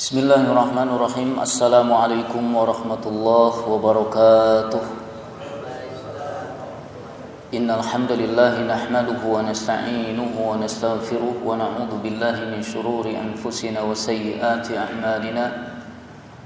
Bismillahirrahmanirrahim. Assalamualaikum warahmatullahi wabarakatuh. Innal hamdalillah nahmaduhu wa nasta'inuhu wa nastaghfiruh wa na'udzu billahi min shururi anfusina wa sayyiati a'malina.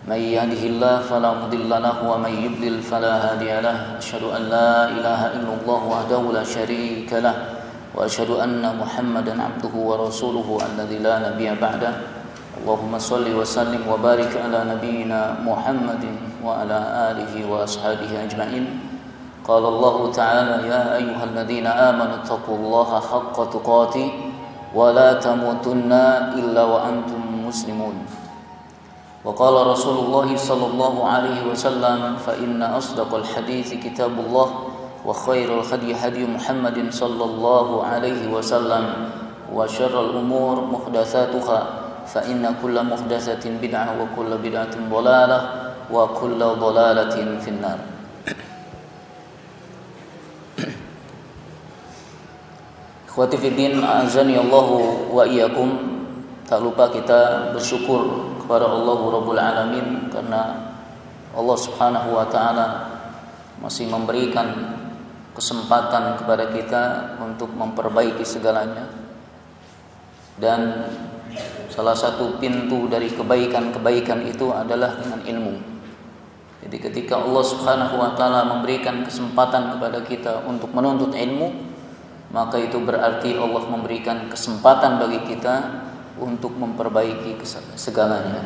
May yahdihillahu fala mudilla lahu wa may yudlil fala hadiya lahu. Asyhadu an la ilaha illallah wahdahu la syarika lahu wa asyhadu anna Muhammadan 'abduhu wa rasuluhu alladzi la nabiyya ba'dahu. Allahumma salli wa sallim wa barik ala nabiyyina Muhammadin wa ala alihi wa ashabihi ajma'in. Qala Allah ta'ala ya ayyuhalladzina amanu taqullaha haqqa tuqatih wa la tamutunna illa wa antum muslimun. Wa qala Rasulullah sallallahu alaihi wasallam fa inna asdaqal hadithi kitabullah wa khairul hadi hadi Muhammadin sallallahu alaihi wasallam wa syarrul umur muhdatsatuha fa inna kulla muhdatsatin bid'ah wa kulla bid'atin dhalalah wa kulla dhalalatin finnar. Ikhwati fiddin, azani Allahu wa iyyakum. Tak lupa kita bersyukur kepada Allah Rabbul Alamin karena Allah Subhanahu wa taala masih memberikan kesempatan kepada kita untuk memperbaiki segalanya. Dan salah satu pintu dari kebaikan-kebaikan itu adalah dengan ilmu. Jadi ketika Allah Subhanahu wa taala memberikan kesempatan kepada kita untuk menuntut ilmu, maka itu berarti Allah memberikan kesempatan bagi kita untuk memperbaiki segalanya.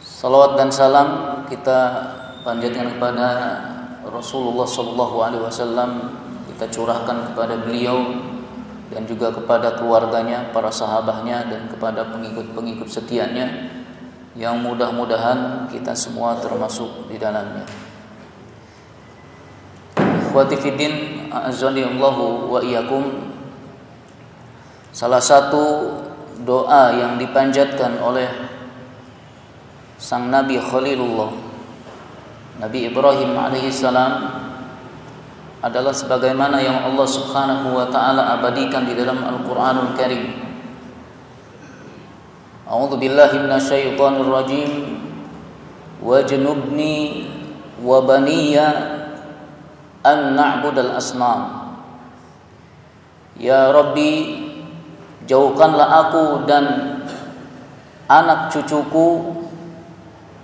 Salawat dan salam kita panjatkan kepada Rasulullah sallallahu alaihi wasallam, kita curahkan kepada beliau dan juga kepada keluarganya, para sahabatnya, dan kepada pengikut-pengikut setianya yang mudah-mudahan kita semua termasuk di dalamnya. Ikhwati fiddin, a'azzanillahu wa iyyakum. Salah satu doa yang dipanjatkan oleh sang Nabi Khalilullah, Nabi Ibrahim alaihissalam, adalah sebagaimana yang Allah Subhanahu wa taala abadikan di dalam Al-Qur'anul Karim. A'udzu billahi minasyaitonir rajim. Wajnubni wa baniya an na'budal asnam. Ya Rabbi, jauhkanlah aku dan anak cucuku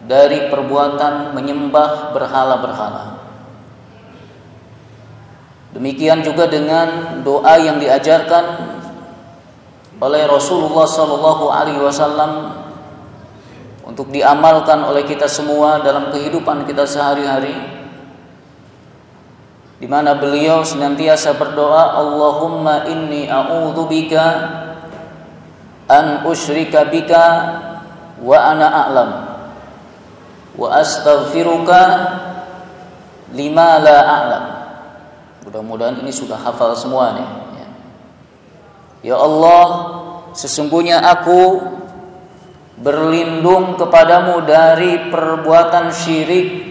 dari perbuatan menyembah berhala-berhala. Demikian juga dengan doa yang diajarkan oleh Rasulullah sallallahu alaihi wasallam untuk diamalkan oleh kita semua dalam kehidupan kita sehari-hari, di mana beliau senantiasa berdoa, Allahumma inni a'udzubika an usyrika bika wa ana a'lam wa astaghfiruka lima la a'lam. Mudah-mudahan ini sudah hafal semua nih. Ya Allah, sesungguhnya aku berlindung kepadamu dari perbuatan syirik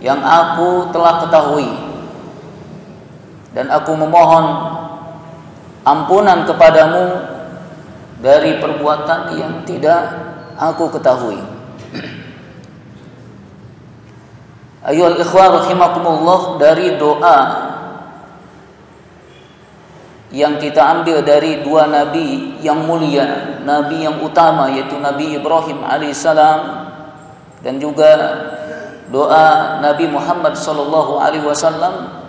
yang aku telah ketahui, dan aku memohon ampunan kepadamu dari perbuatan yang tidak aku ketahui. Ayyuhal ikhwah rahimakumullah, dari doa yang kita ambil dari dua nabi yang mulia, nabi yang utama yaitu Nabi Ibrahim alaihissalam, dan juga doa Nabi Muhammad sallallahu alaihi wasallam,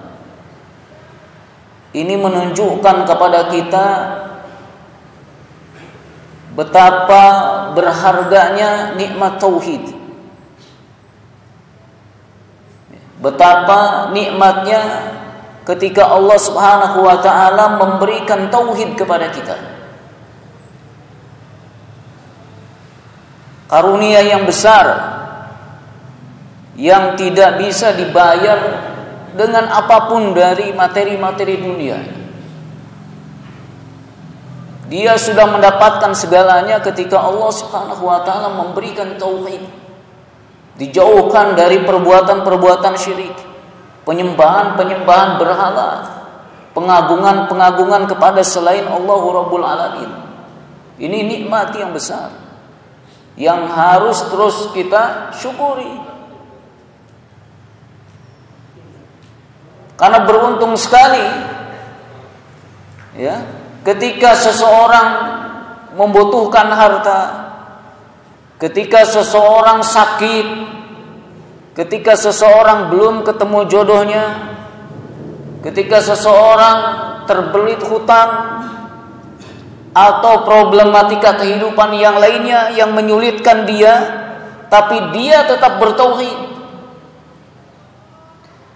ini menunjukkan kepada kita betapa berharganya nikmat tauhid, betapa nikmatnya ketika Allah Subhanahu wa taala memberikan tauhid kepada kita. Karunia yang besar yang tidak bisa dibayar dengan apapun dari materi-materi dunia. Dia sudah mendapatkan segalanya ketika Allah Subhanahu wa taala memberikan tauhid. Dijauhkan dari perbuatan-perbuatan syirik, penyembahan-penyembahan berhala, pengagungan-pengagungan kepada selain Allah Rabbul Alamin. Ini nikmat yang besar yang harus terus kita syukuri. Karena beruntung sekali ya, ketika seseorang membutuhkan harta, ketika seseorang sakit, ketika seseorang belum ketemu jodohnya, ketika seseorang terbelit hutang atau problematika kehidupan yang lainnya yang menyulitkan dia, tapi dia tetap bertauhid.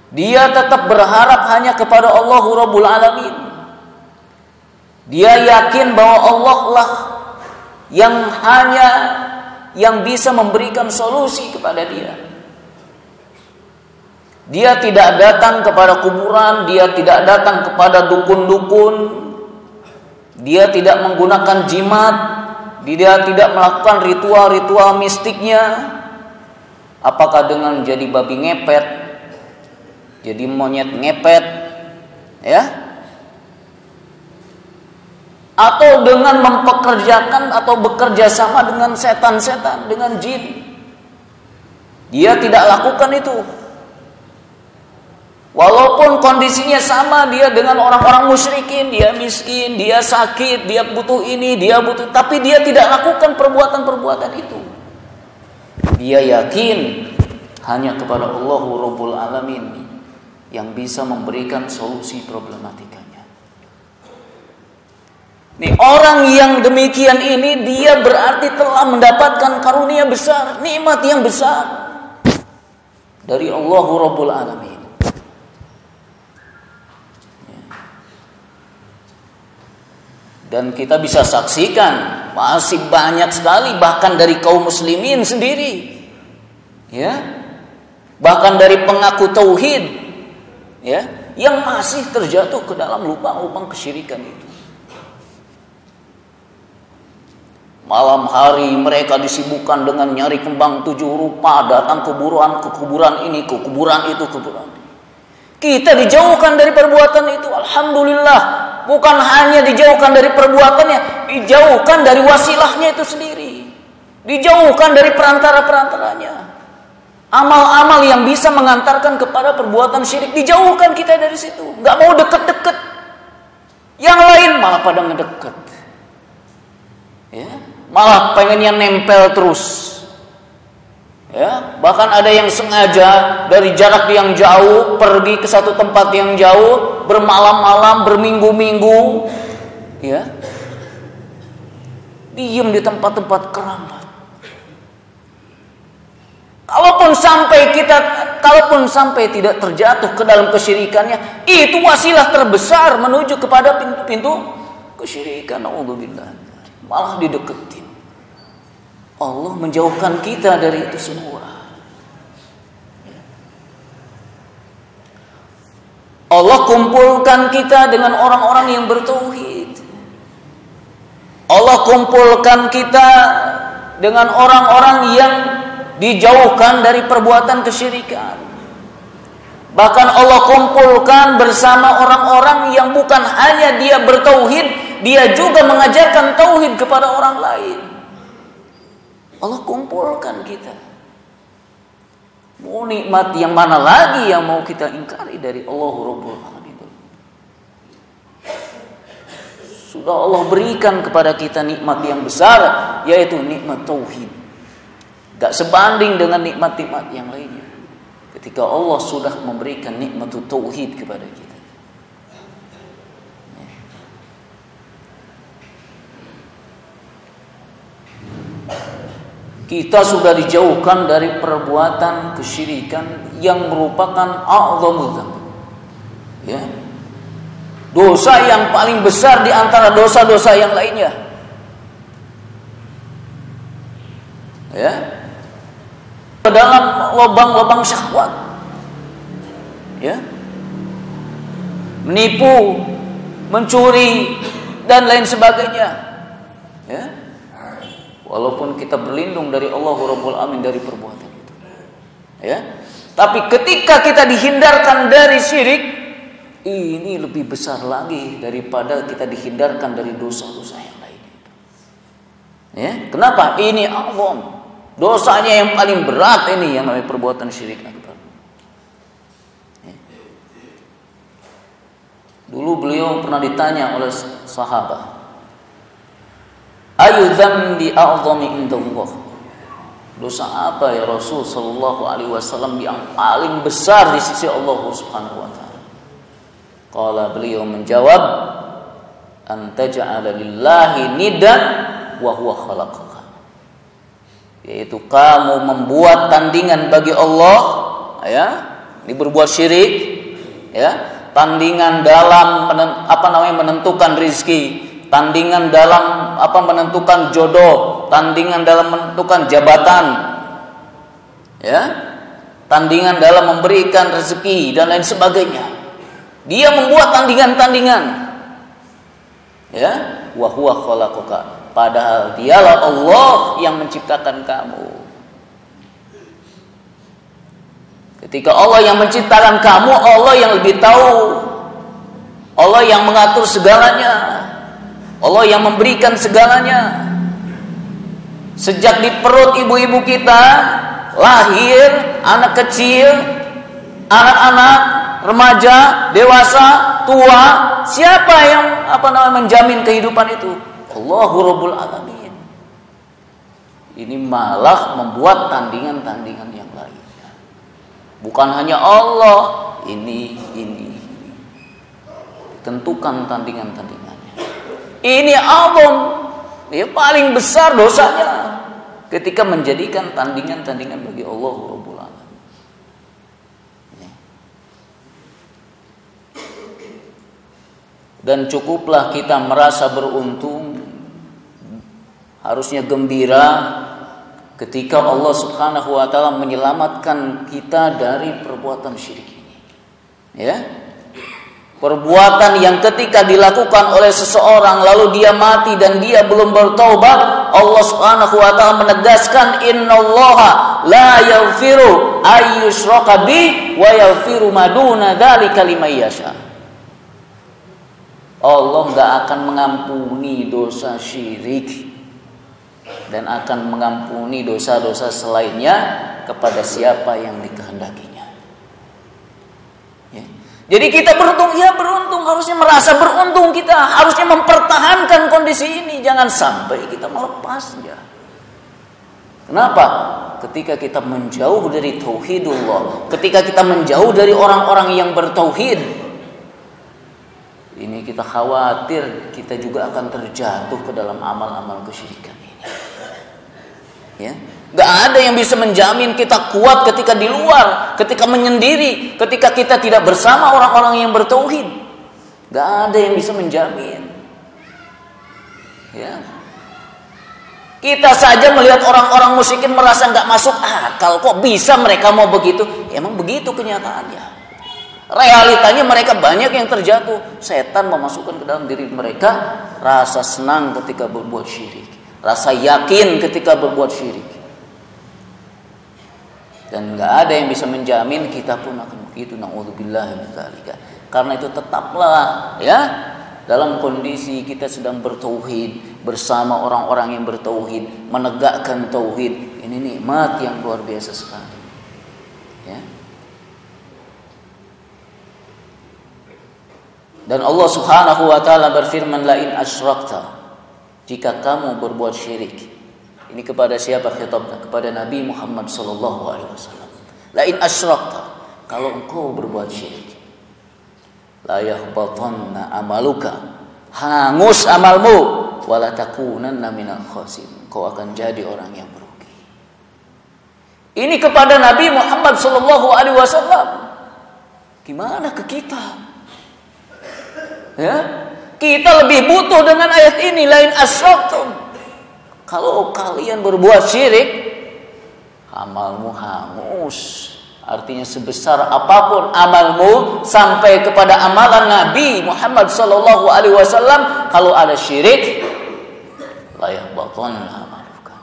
Dia tetap berharap hanya kepada Allah Rabbul Alamin. Dia yakin bahwa Allah lah yang bisa memberikan solusi kepada dia. Dia tidak datang kepada kuburan, dia tidak datang kepada dukun-dukun, dia tidak menggunakan jimat, dia tidak melakukan ritual-ritual mistiknya. Apakah dengan jadi babi ngepet, jadi monyet ngepet, ya? Atau dengan mempekerjakan atau bekerja sama dengan setan-setan, dengan jin. Dia tidak lakukan itu. Walaupun kondisinya sama dia dengan orang-orang musyrikin, dia miskin, dia sakit, dia butuh ini, dia butuh, tapi dia tidak lakukan perbuatan-perbuatan itu. Dia yakin hanya kepada Allah Rabbul Alamin yang bisa memberikan solusi problematikanya. Nih, orang yang demikian ini dia berarti telah mendapatkan karunia besar, nikmat yang besar dari Allah Rabbul Alamin. Dan kita bisa saksikan masih banyak sekali bahkan dari kaum muslimin sendiri, ya, bahkan dari pengaku tauhid, ya, yang masih terjatuh ke dalam lubang-lubang kesyirikan itu. Malam hari mereka disibukkan dengan nyari kembang 7 rupa, datang ke kuburan ini, ke kuburan itu, kuburan ini. Kita dijauhkan dari perbuatan itu, alhamdulillah. Bukan hanya dijauhkan dari perbuatannya, dijauhkan dari wasilahnya itu sendiri, dijauhkan dari perantara-perantaranya. Amal-amal yang bisa mengantarkan kepada perbuatan syirik, dijauhkan kita dari situ. Nggak mau deket-deket. Yang lain malah pada ngedeket, ya, malah pengennya nempel terus. Ya, bahkan ada yang sengaja dari jarak yang jauh pergi ke satu tempat yang jauh, bermalam-malam, berminggu-minggu, ya, diam di tempat-tempat keramat. Kalaupun sampai tidak terjatuh ke dalam kesyirikannya, itu wasilah terbesar menuju kepada pintu-pintu kesyirikan. Naudzubillah, malah dideketin. Allah menjauhkan kita dari itu semua. Allah kumpulkan kita dengan orang-orang yang bertauhid. Allah kumpulkan kita dengan orang-orang yang dijauhkan dari perbuatan kesyirikan. Bahkan Allah kumpulkan bersama orang-orang yang bukan hanya dia bertauhid, dia juga mengajarkan tauhid kepada orang lain. Allah kumpulkan kita. Mau nikmat yang mana lagi yang mau kita ingkari dari Allah Rabbul Alamin? Sudah Allah berikan kepada kita nikmat yang besar, yaitu nikmat tauhid. Gak sebanding dengan nikmat-nikmat yang lainnya. Ketika Allah sudah memberikan nikmat tauhid kepada kita. Kita sudah dijauhkan dari perbuatan kesyirikan yang merupakan a'dhamul dzamb. Ya. Dosa yang paling besar di antara dosa-dosa yang lainnya. Ya. Ke dalam lubang-lubang syahwat. Ya. Menipu, mencuri dan lain sebagainya. Ya. Walaupun kita berlindung dari Allah Rabbul Alamin dari perbuatan itu, ya. Tapi ketika kita dihindarkan dari syirik, ini lebih besar lagi daripada kita dihindarkan dari dosa-dosa yang lain. Ya, kenapa? Ini azam. Dosanya yang paling berat ini yang namanya perbuatan syirik akbar. Ya. Dulu beliau pernah ditanya oleh sahabat, "Ayu dzambi a'zami indallah?" Dosa apa ya Rasul sallallahu alaihi wasallam yang paling besar di sisi Allah Subhanahu wa taala? Qala, beliau menjawab, "An taj'ala lillahi niddan wa huwa khalaqaka." Yaitu kamu membuat tandingan bagi Allah, ya. Ini berbuat syirik, ya. Tandingan dalam menentukan rizki, tandingan dalam menentukan jodoh, tandingan dalam menentukan jabatan, ya, tandingan dalam memberikan rezeki dan lain sebagainya. Dia membuat tandingan-tandingan, ya, wa huwa khalaqaka, padahal dialah Allah yang menciptakan kamu. Ketika Allah yang menciptakan kamu, Allah yang lebih tahu, Allah yang mengatur segalanya, Allah yang memberikan segalanya. Sejak di perut ibu-ibu kita lahir anak kecil, anak-anak, remaja, dewasa, tua, siapa yang menjamin kehidupan itu? Allahu Rabbul Alamin. Ini malah membuat tandingan-tandingan yang lainnya. Bukan hanya Allah, ini. Tentukan tandingan-tandingannya. Ini azam, ya, paling besar dosanya ketika menjadikan tandingan-tandingan bagi Allah Rabbul Alamin. Dan cukuplah kita merasa beruntung, harusnya gembira ketika Allah Subhanahu wa taala menyelamatkan kita dari perbuatan syirik ini. Ya. Perbuatan yang ketika dilakukan oleh seseorang lalu dia mati dan dia belum bertaubat, Allah Subhanahu wa taala menegaskan, innallaha la yaghfiru ayyushraka bi wa yaghfiru ma duna dzalika liman yasha. Allah enggak akan mengampuni dosa syirik dan akan mengampuni dosa-dosa selainnya kepada siapa yang dikehendakinya. Jadi kita beruntung, harusnya merasa beruntung, kita harusnya mempertahankan kondisi ini, jangan sampai kita melepasnya. Kenapa? Ketika kita menjauh dari tauhidullah, ketika kita menjauh dari orang-orang yang bertauhid, ini kita khawatir kita juga akan terjatuh ke dalam amal-amal kesyirikan ini. Ya. Gak ada yang bisa menjamin kita kuat ketika di luar, ketika menyendiri, ketika kita tidak bersama orang-orang yang bertauhid. Gak ada yang bisa menjamin. Ya. Kita saja melihat orang-orang musyrikin merasa gak masuk akal, kok bisa mereka mau begitu? Ya, emang begitu kenyataannya. Realitanya mereka banyak yang terjatuh. Setan memasukkan ke dalam diri mereka rasa senang ketika berbuat syirik, rasa yakin ketika berbuat syirik. Dan gak ada yang bisa menjamin kita pun akan begitu. Na'udzubillahi min dzalika. Karena itu tetaplah, ya, dalam kondisi kita sedang bertauhid bersama orang-orang yang bertauhid, menegakkan tauhid. Ini nikmat yang luar biasa sekali. Ya. Dan Allah Subhanahu wa taala berfirman, la in asyrakta, jika kamu berbuat syirik. Ini kepada siapa khitabnya? Kepada Nabi Muhammad sallallahu alaihi wasallam. La in asyrakta, kalau engkau berbuat syirik, la yahbatanna amaluka, hangus amalmu, wala takunanna minal khasirin, kau akan jadi orang yang merugi. Ini kepada Nabi Muhammad sallallahu alaihi wasallam. Gimana ke kita? Ya? Kita lebih butuh dengan ayat ini, la in asyraktum. Kalau kalian berbuat syirik, amalmu hangus. Artinya sebesar apapun amalmu sampai kepada amalan Nabi Muhammad sallallahu alaihi wasallam, kalau ada syirik, la yahbatanna amaluka.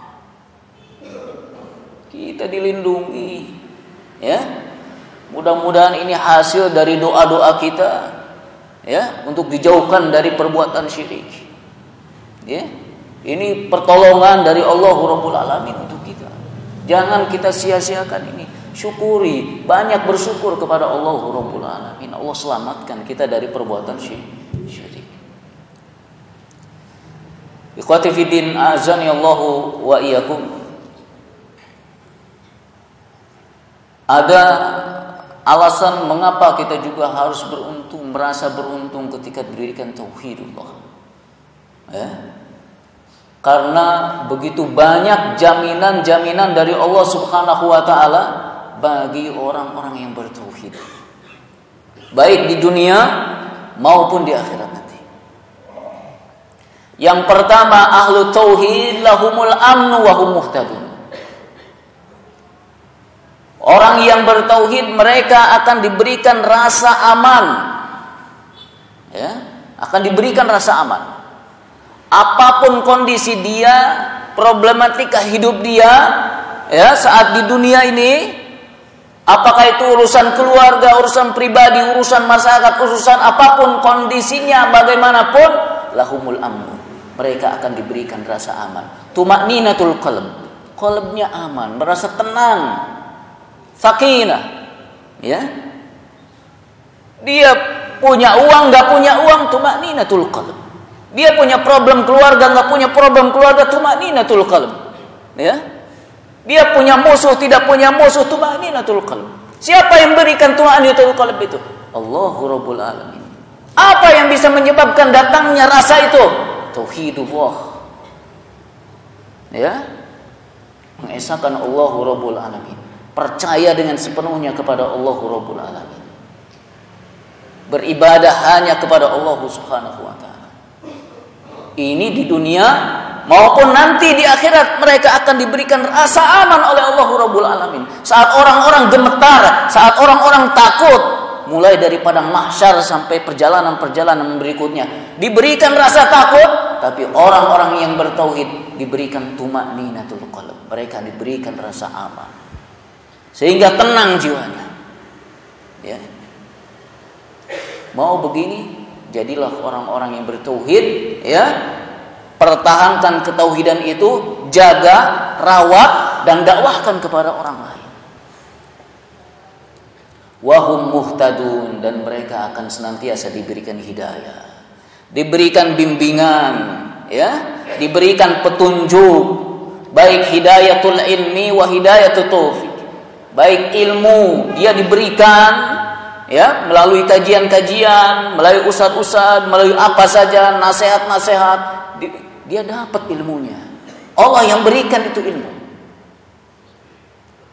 Kita dilindungi, ya. Mudah-mudahan ini hasil dari doa-doa kita, ya, untuk dijauhkan dari perbuatan syirik. Ya. Ini pertolongan dari Allah Rabbul Alamin untuk kita. Jangan kita sia-siakan ini. Syukuri, banyak bersyukur kepada Allah Rabbul Alamin. Allah selamatkan kita dari perbuatan syirik. Ikhwati fiddin, azani Allahu wa iyyakum. Ada alasan mengapa kita juga harus beruntung, merasa beruntung ketika diberikan tauhidullah. Ya. Karena begitu banyak jaminan-jaminan dari Allah Subhanahu wa taala bagi orang-orang yang bertauhid. Baik di dunia maupun di akhirat nanti. Yang pertama, ahlu tauhid lahumul amnu wa hum muhtadun. Orang yang bertauhid mereka akan diberikan rasa aman. Ya, akan diberikan rasa aman. Apapun kondisi dia, problematika hidup dia, ya, saat di dunia ini, apakah itu urusan keluarga, urusan pribadi, urusan masyarakat, urusan apapun kondisinya bagaimanapun, lahumul amnu. Mereka akan diberikan rasa aman. Tumakninatul qalb. Qalbnya aman, merasa tenang. Sakinah. Ya. Dia punya uang, enggak punya uang, tumakninatul qalb. Dia punya problem keluarga, enggak punya problem keluarga, tumakninatul qalb. Ya. Dia punya musuh, tidak punya musuh, tumakninatul qalb. Siapa yang berikan tumakninatul qalb itu? Allahu Rabbul Alamin. Apa yang bisa menyebabkan datangnya rasa itu? Tauhidullah. Ya. Mengesahkan Allahu Rabbul Alamin. Percaya dengan sepenuhnya kepada Allahu Rabbul Alamin. Beribadah hanya kepada Allah Subhanahu wa taala. Ini di dunia maupun nanti di akhirat mereka akan diberikan rasa aman oleh Allah Rabbul Alamin. Saat orang-orang gemetar, saat orang-orang takut, mulai dari padang mahsyar sampai perjalanan-perjalanan berikutnya, diberikan rasa takut, tapi orang-orang yang bertauhid diberikan tumakninatul qalb. Mereka diberikan rasa aman. Sehingga tenang jiwanya. Ya. Mau begini, jadilah orang-orang yang bertauhid, ya. Pertahankan ketauhidan itu, jaga, rawat dan dakwahkan kepada orang lain. Wahum muhtadun, dan mereka akan senantiasa diberikan hidayah, diberikan bimbingan, ya, diberikan petunjuk, baik hidayatul ilmi wa hidayatul taufik. Baik ilmu dia diberikan, ya, melalui kajian-kajian, melalui ustaz-ustaz, melalui apa saja, nasihat-nasihat, dia dapat ilmunya. Allah yang berikan itu ilmu.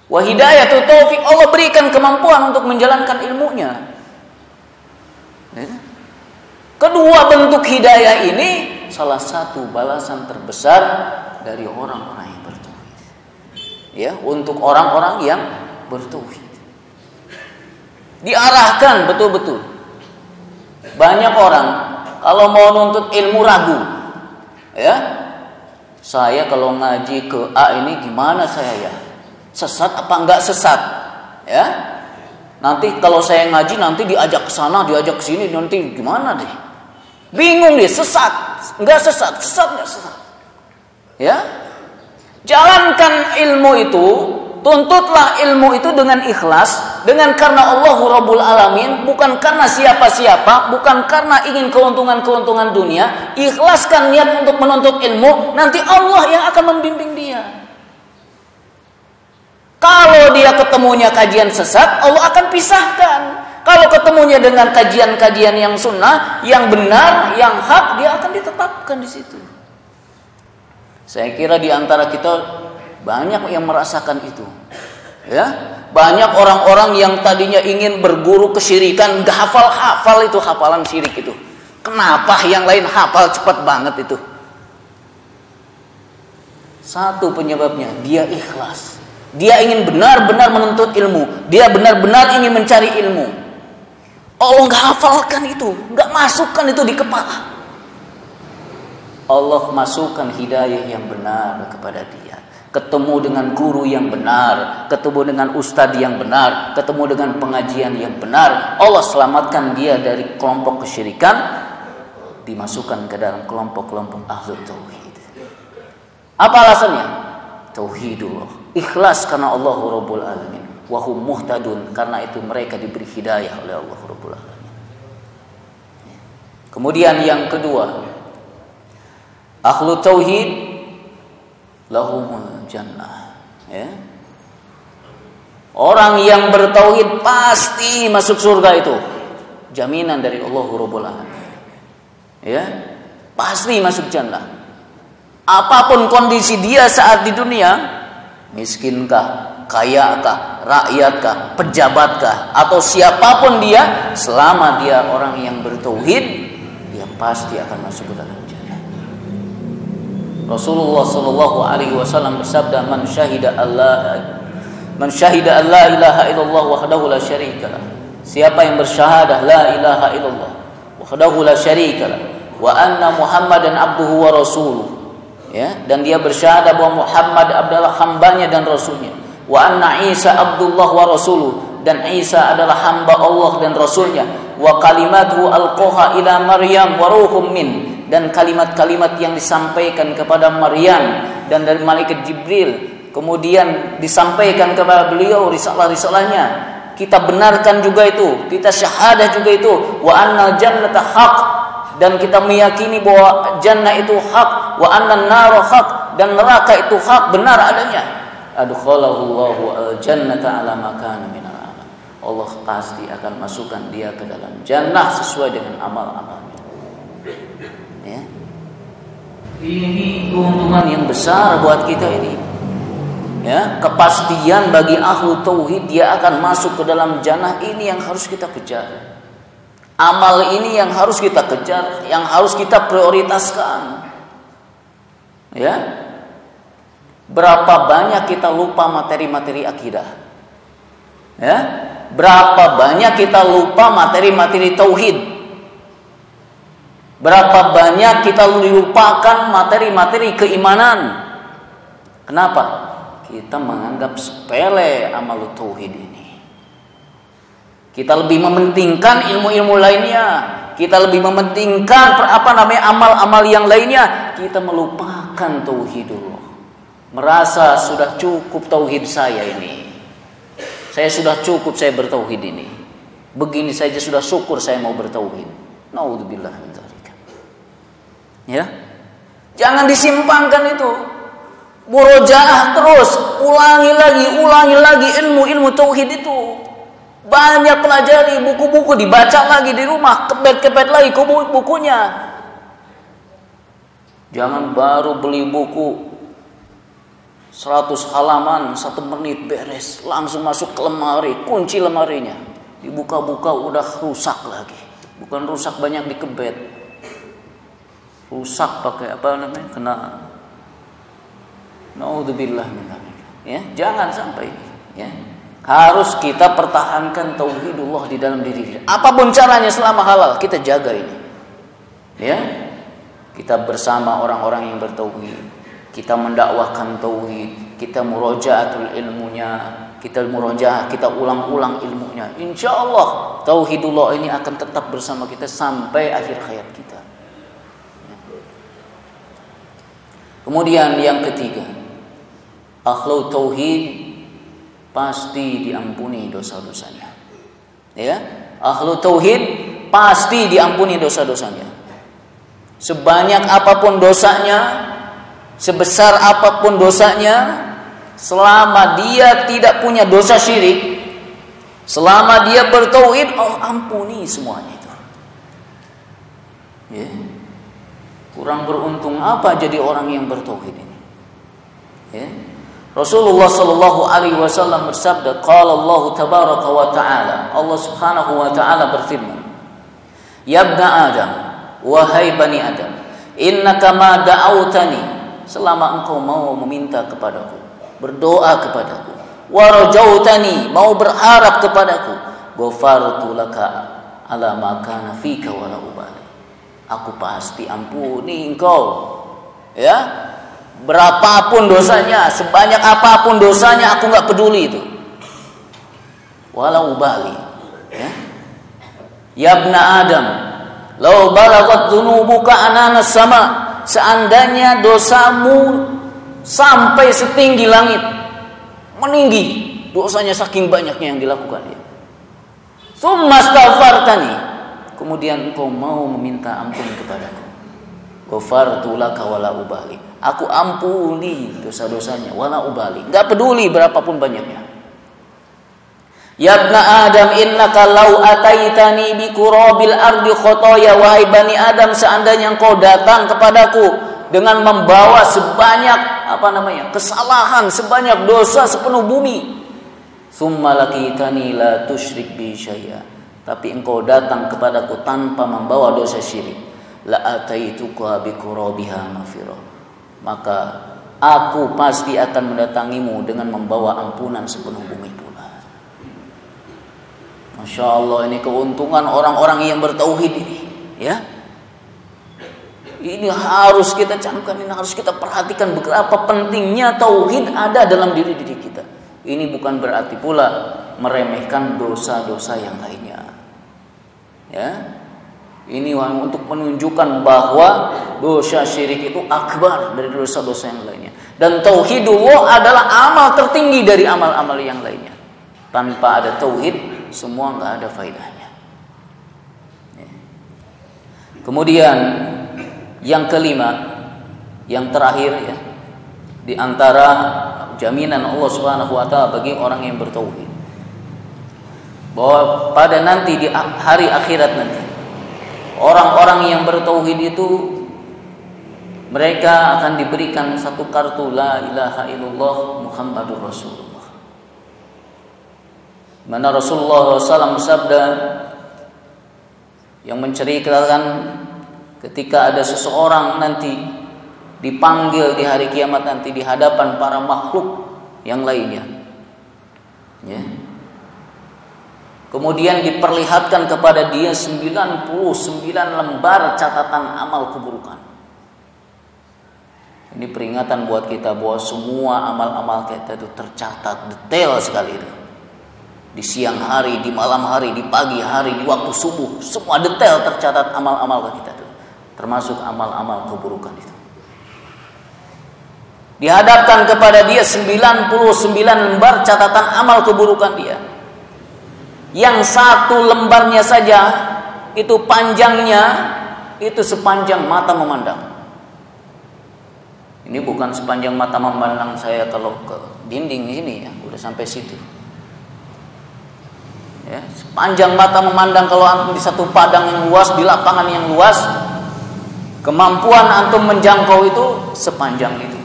Wa hidayatu taufik, Allah berikan kemampuan untuk menjalankan ilmunya. Ya. Kedua bentuk hidayah ini salah satu balasan terbesar dari orang-orang yang bertauhid. Ya, untuk orang-orang yang bertauhid. Diarahkan betul-betul. Banyak orang kalau mau nuntut ilmu ragu. Ya. Saya kalau ngaji ke A ini gimana saya ya? Sesat apa enggak sesat? Ya. Nanti kalau saya ngaji nanti diajak ke sana, diajak ke sini, nanti gimana deh? Bingung deh, sesat, enggak sesat, sesat enggak sesat. Ya. Jalankan ilmu itu, tuntutlah ilmu itu dengan ikhlas, dengan karena Allahu Rabbul Alamin, bukan karena siapa-siapa, bukan karena ingin keuntungan-keuntungan dunia. Ikhlaskan niat untuk menuntut ilmu, nanti Allah yang akan membimbing dia. Kalau dia ketemunya kajian sesat, Allah akan pisahkan. Kalau ketemunya dengan kajian-kajian yang sunnah, yang benar, yang hak, dia akan ditetapkan di situ. Saya kira di antara kita banyak yang merasakan itu. Ya, banyak orang-orang yang tadinya ingin berguru kesyirikan, gak hafal itu hafalan syirik itu. Kenapa yang lain hafal cepat banget itu? Satu penyebabnya, dia ikhlas. Dia ingin benar-benar menuntut ilmu. Dia benar-benar ingin mencari ilmu. Allah gak hafalkan itu, gak masukkan itu di kepala. Allah masukkan hidayah yang benar kepada dia. Ketemu dengan guru yang benar, ketemu dengan ustadz yang benar, ketemu dengan pengajian yang benar. Allah selamatkan dia dari kelompok kesyirikan, dimasukkan ke dalam kelompok-kelompok ahlu tauhid. Apa alasannya? Tauhidullah, ikhlas karena Allah Rabbul Alamin. Wa hum muhtadun, karena itu mereka diberi hidayah oleh Allah Rabbul Alamin. Kemudian yang kedua, ahlu tauhid lahumul jannah. Ya. Orang yang bertauhid pasti masuk surga itu. Jaminan dari Allah Rabbul Alamin. Ya, pasti masuk jannah. Apapun kondisi dia saat di dunia, miskinkah, kayakah, rakyatkah, pejabatkah, atau siapapun dia, selama dia orang yang bertauhid, dia pasti akan masuk ke dalam jannah. Rasulullah sallallahu alaihi wasallam bersabda, "Man syahida an la ilaha illallah wahdahu la syarikalah." Siapa yang bersyahadah la ilaha illallah wahdahu la syarikalah wa anna Muhammadan abduhu wa rasuluh, ya, dan dia bersyahadah bahwa Muhammad adalah hambanya dan rasulnya, wa anna Isa abdullah wa rasuluh, dan Isa adalah hamba Allah dan rasulnya, wa kalimatuhu alqaha ila Maryam wa ruhum min, dan kalimat-kalimat yang disampaikan kepada Maryam dan dari malaikat Jibril kemudian disampaikan kepada beliau risalah-risalahnya, kita benarkan juga itu, kita syahadah juga itu, wa annal jannata haq, dan kita meyakini bahwa jannah itu hak, wa annan nar haq, dan neraka itu hak, benar adanya. Adkhalahullahu al-jannata ala ma kana minal amal. Allah pasti akan masukkan dia ke dalam jannah sesuai dengan amal-amalnya. Ya. Ini keuntungan yang besar buat kita ini. Ya, kepastian bagi ahlu tauhid dia akan masuk ke dalam jannah, ini yang harus kita kejar. Amal ini yang harus kita kejar, yang harus kita prioritaskan. Ya. Berapa banyak kita lupa materi-materi akidah? Ya. Berapa banyak kita lupa materi-materi tauhid? Berapa banyak kita lupakan materi-materi keimanan? Kenapa? Kita menganggap sepele amal tauhid ini. Kita lebih mementingkan ilmu-ilmu lainnya. Kita lebih mementingkan amal-amal yang lainnya. Kita melupakan tauhidullah. Merasa sudah cukup tauhid saya ini. Saya sudah cukup saya bertauhid ini. Begini saja sudah syukur saya mau bertauhid. Naudzubillah min dzalik. Ya. Jangan disimpangkan itu. Murojaah terus, ulangi lagi ilmu tauhid itu. Banyak pelajari, buku-buku dibaca lagi di rumah, kepet-kepet lagi bukunya. Jangan baru beli buku 100 halaman 1 menit beres, langsung masuk ke lemari, kunci lemarinya. Dibuka-buka udah rusak lagi. Bukan rusak banyak dikebet. Rusak pakai apa namanya? Kena naudzubillah min dzalik. Ya, jangan sampai ya. Harus kita pertahankan tauhidullah di dalam diri kita. Apapun caranya selama halal kita jaga ini. Ya. Kita bersama orang-orang yang bertauhid. Kita mendakwahkan tauhid, kita murajaatul ilmunya, kita murojaah, kita ulang-ulang ilmunya. Insyaallah tauhidullah ini akan tetap bersama kita sampai akhir hayat kita. Kemudian yang ketiga, ahlu tauhid pasti diampuni dosa-dosanya. Ya, ahlu tauhid pasti diampuni dosa-dosanya. Sebanyak apapun dosanya, sebesar apapun dosanya, selama dia tidak punya dosa syirik, selama dia bertauhid, Allah ampuni semuanya itu. Ya. Kurang beruntung apa jadi orang yang bertauhid ini? Ya. Rasulullah sallallahu alaihi wasallam bersabda, qala Allah tabaraka wa taala, Allah Subhanahu wa taala berfirman, ya ibna Adam, wahai bani Adam, innaka ma da'autani, selama engkau mau meminta kepadaku, berdoa kepadaku, wa rajautani, mau berharap kepadaku, ghafartu laka ala ma kana fika wa la ubali, aku pasti ampuni engkau. Ya, berapapun dosanya, sebanyak apapun dosanya, aku enggak peduli itu. Walau bali. Ya ibna Adam, law balagat dzunubuka ananas sama, seandainya dosamu sampai setinggi langit, meninggi dosanya saking banyaknya yang dilakukan dia. Tsumma astaghfartani, kemudian engkau mau meminta ampun kepadaku, ghafartu laka wala ubali, aku ampuni dosa-dosanya wala ubali, enggak peduli berapapun banyaknya. Ya ibna Adam innaka law ataitani bi qurabil ardi khotoya, wahai bani Adam, seandainya engkau datang kepadaku dengan membawa sebanyak kesalahan, sebanyak dosa sepenuh bumi, summa laqitani la tusyrik bi syai'a, tapi engkau datang kepadaku tanpa membawa dosa syirik, la ataituka bi qurabiha maghfirah, maka aku pasti akan mendatangimu dengan membawa ampunan sepenuh bumi pula. Masya Allah, ini keuntungan orang-orang yang bertauhid ini, ya. Ini harus kita camkan, ini harus kita perhatikan betapa pentingnya tauhid ada dalam diri kita. Ini bukan berarti pula meremehkan dosa-dosa yang lainnya. Ya. Ini untuk menunjukkan bahwa dosa syirik itu akbar dari dosa-dosa yang lainnya. Dan tauhidullah adalah amal tertinggi dari amal-amal yang lainnya. Tanpa ada tauhid, semua nggak ada faedahnya. Kemudian yang kelima, yang terakhir ya, di antara jaminan Allah Subhanahu wa taala bagi orang yang bertauhid, bahwa pada nanti di hari akhirat nanti, orang-orang yang bertauhid itu mereka akan diberikan satu kartu la ilaha illallah Muhammadur Rasulullah. Mana Rasulullah SAW bersabda yang menceritakan ketika ada seseorang nanti dipanggil di hari kiamat nanti di hadapan para makhluk yang lainnya, ya. Kemudian diperlihatkan kepada dia 99 lembar catatan amal keburukan. Ini peringatan buat kita bahwa semua amal-amal kita itu tercatat detail sekali itu. Di siang hari, di malam hari, di pagi hari, di waktu subuh, semua detail tercatat amal-amal kita itu, termasuk amal-amal keburukan itu. Dihadapkan kepada dia 99 lembar catatan amal keburukan dia. Yang satu lembarnya saja itu panjangnya itu sepanjang mata memandang. Ini bukan sepanjang mata memandang saya kalau ke dinding ini ya, udah sampai situ. Ya, sepanjang mata memandang kalau antum di satu padang yang luas, di lapangan yang luas, kemampuan antum menjangkau itu sepanjang itu.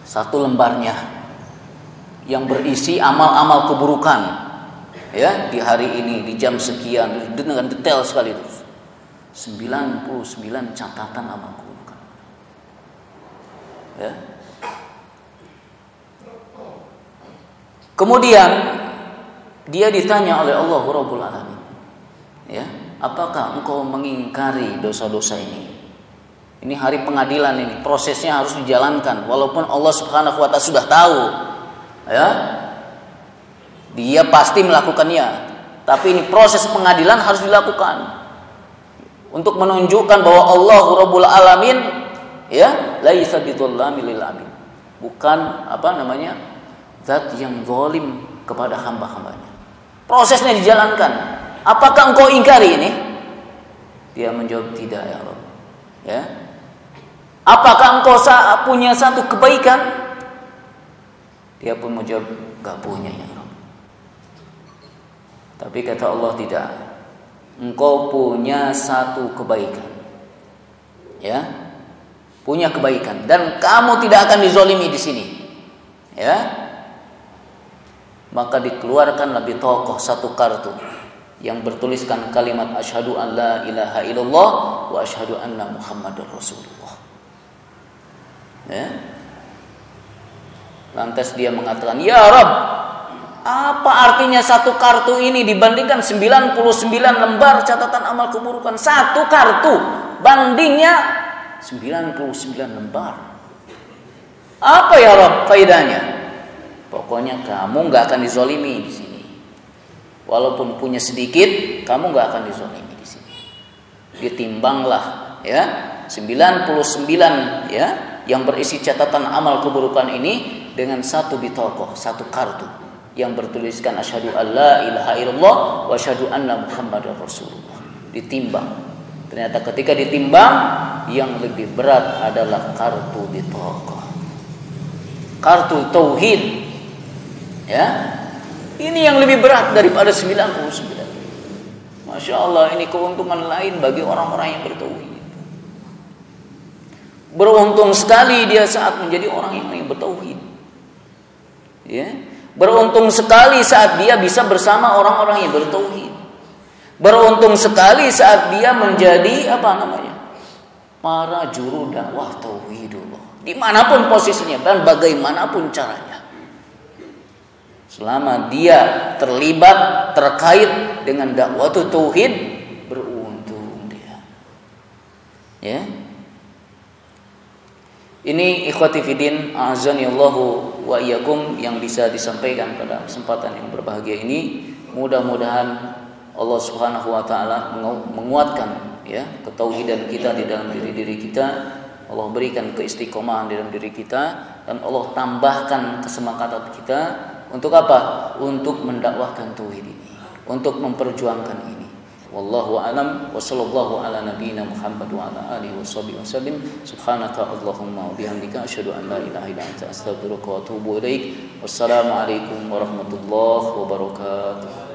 Satu lembarnya yang berisi amal-amal keburukan, ya, di hari ini, di jam sekian, dengan detail sekali itu. 99 catatan amal keburukan. Ya. Kemudian dia ditanya oleh Allah Rabbul Alamin, ya, apakah engkau mengingkari dosa-dosa ini? Ini hari pengadilan ini, prosesnya harus dijalankan. Walaupun Allah Subhanahu wa taala sudah tahu, ya, dia pasti melakukannya. Tapi ini proses pengadilan harus dilakukan untuk menunjukkan bahwa Allah Rabbul Alamin, ya, laisa bidzallamil lil abid. Bukan zat yang zalim kepada hamba-hambanya. Prosesnya dijalankan. Apakah engkau ingkari ini? Dia menjawab, tidak ya Allah. Ya. Apakah engkau punya satu kebaikan? Dia pun menjawab, enggak punya ya Allah. Tapi kata Allah, tidak. Engkau punya satu kebaikan. Ya. Punya kebaikan dan kamu tidak akan dizolimi di sini. Ya. Maka dikeluarkan lebih tokoh satu kartu yang bertuliskan kalimat asyhadu an la ilaha illallah wa asyhadu anna Muhammadar Rasulullah. Ya. Lantas dia mengatakan, ya Rabb, apa artinya satu kartu ini dibandingkan 99 lembar catatan amal keburukan? Satu kartu bandingnya 99 lembar. Apa ya Rabb faedahnya? Pokoknya kamu nggak akan dizolimi di sini. Walaupun punya sedikit, kamu nggak akan dizolimi di sini. Ditimbanglah, ya, 99 ya yang berisi catatan amal keburukan ini dengan satu bitokoh, satu kartu yang bertuliskan asyhadu alla ilaha illallah wa asyhadu anna muhammadar rasulullah. Ditimbang. Ternyata ketika ditimbang yang lebih berat adalah kartu bitokoh, kartu tauhid. Ya, ini yang lebih berat daripada 99. Masya Allah, ini keuntungan lain bagi orang-orang yang bertauhid. Beruntung sekali dia saat menjadi orang yang bertauhid. Ya, beruntung sekali saat dia bisa bersama orang-orang yang bertauhid. Beruntung sekali saat dia menjadi para juru dakwah tauhidullah, dimanapun posisinya dan bagaimanapun caranya. Selama dia terlibat, terkait dengan dakwah tauhid, beruntung dia. Ya. Ini ikhwati fiddin, a'azanillahu wa iyyakum, yang bisa disampaikan pada kesempatan yang berbahagia ini. Mudah-mudahan Allah Subhanahu wa taala menguatkan ya ketauhidan kita di dalam diri kita. Allah berikan keistiqomahan di dalam diri kita, dan Allah tambahkan kesemangatan kita untuk apa? Untuk mendakwahkan tauhid ini, untuk memperjuangkan ini. Wallahu a'lam wa sallallahu ala nabiyyina Muhammad wa ala alihi washabihi wasallam. Subhanaka Allahumma wa bihamdika asyhadu an la ilaha illa anta astaghfiruka wa atubu ilaik. Wassalamu alaikum warahmatullahi wabarakatuh.